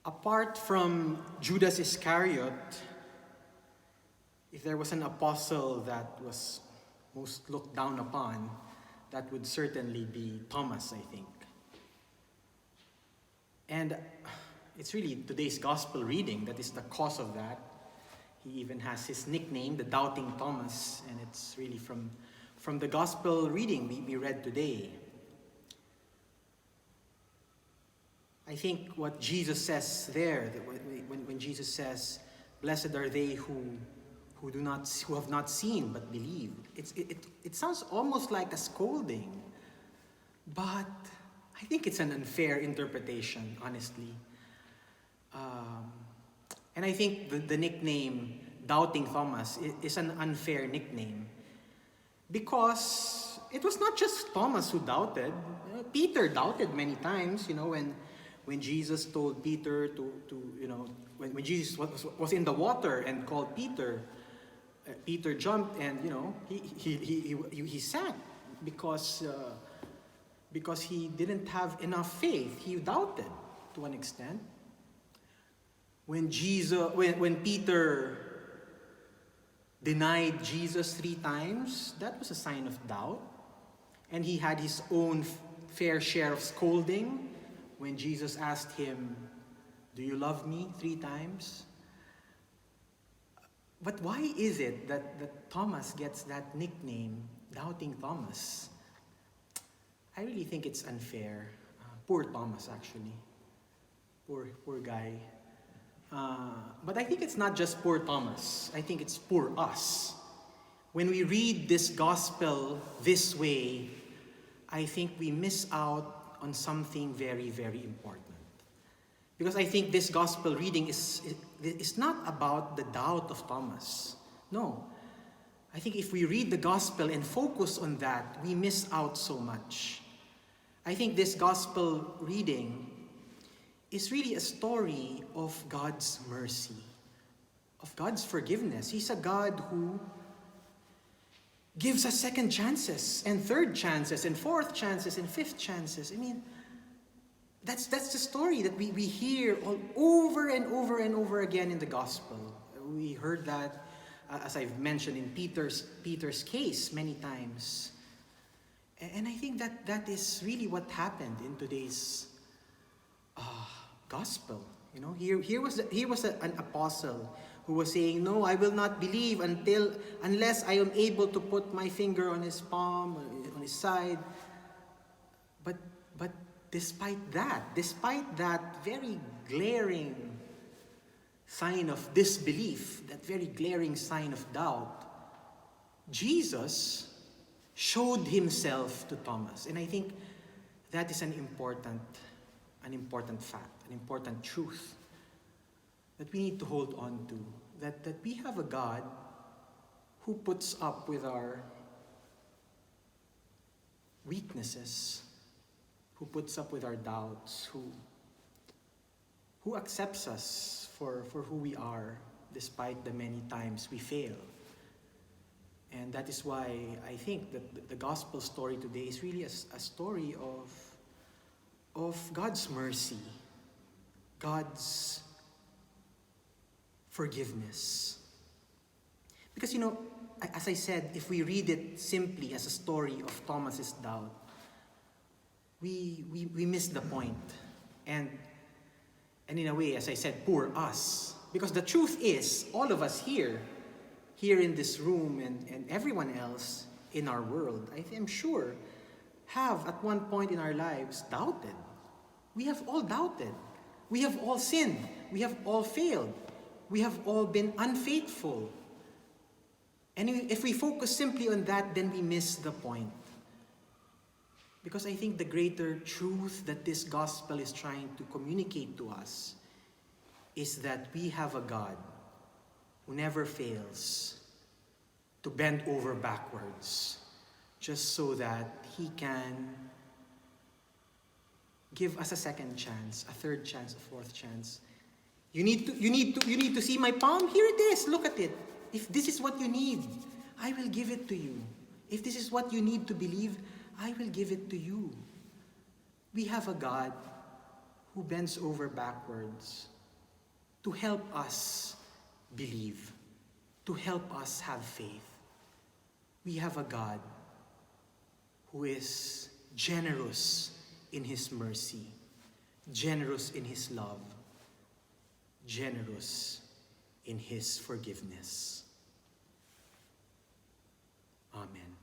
Apart from Judas Iscariot, if there was an apostle that was most looked down upon, that would certainly be Thomas, I think. And it's really today's gospel reading that is the cause of that. He even has his nickname, the Doubting Thomas, and it's really from the gospel reading we read today. I think what Jesus says there, that when Jesus says, "Blessed are they who have not seen but believe," it sounds almost like a scolding, but I think it's an unfair interpretation, honestly. And I think the nickname Doubting Thomas is an unfair nickname because it was not just Thomas who doubted. Peter doubted many times, when Jesus told Peter when Jesus was in the water and called Peter, Peter jumped and he sank because he didn't have enough faith. He doubted to an extent. When Peter denied Jesus 3 times, that was a sign of doubt, and he had his own fair share of scolding. When Jesus asked him, "Do you love me?" 3 times. But why is it that Thomas gets that nickname, Doubting Thomas? I really think it's unfair. Poor Thomas, actually. Poor guy. But I think it's not just poor Thomas. I think it's poor us. When we read this gospel this way, I think we miss out on something very, very important. Because I think this gospel reading is not about the doubt of Thomas. No. I think if we read the gospel and focus on that, we miss out so much. I think this gospel reading is really a story of God's mercy, of God's forgiveness. He's a God who gives us second chances and third chances and fourth chances and fifth chances. I mean, that's the story that we hear all over and over and over again in the gospel. We heard that, as I've mentioned, in Peter's case many times. And I think that is really what happened in today's gospel. Here was an apostle who was saying, "No, I will not believe unless I am able to put my finger on his palm, on his side." But despite that very glaring sign of disbelief, that very glaring sign of doubt, Jesus showed himself to Thomas. And I think that is an important fact, an important truth that we need to hold on to. That we have a God who puts up with our weaknesses, who puts up with our doubts, who accepts us for who we are, despite the many times we fail. And that is why I think that the gospel story today is really a story of God's mercy, God's forgiveness. Because, as I said, if we read it simply as a story of Thomas's doubt, we miss the point. And in a way, as I said, poor us. Because the truth is, all of us here in this room and everyone else in our world, I am sure, have at one point in our lives doubted. We have all doubted. We have all sinned. We have all failed. We have all been unfaithful. And if we focus simply on that, then we miss the point. Because I think the greater truth that this gospel is trying to communicate to us is that we have a God who never fails to bend over backwards just so that he can give us a second chance, a third chance, a fourth chance. You need to see my palm? Here it is. Look at it. If this is what you need, I will give it to you. If this is what you need to believe, I will give it to you. We have a God who bends over backwards to help us believe, to help us have faith. We have a God who is generous in His mercy, generous in His love, generous in His forgiveness. Amen.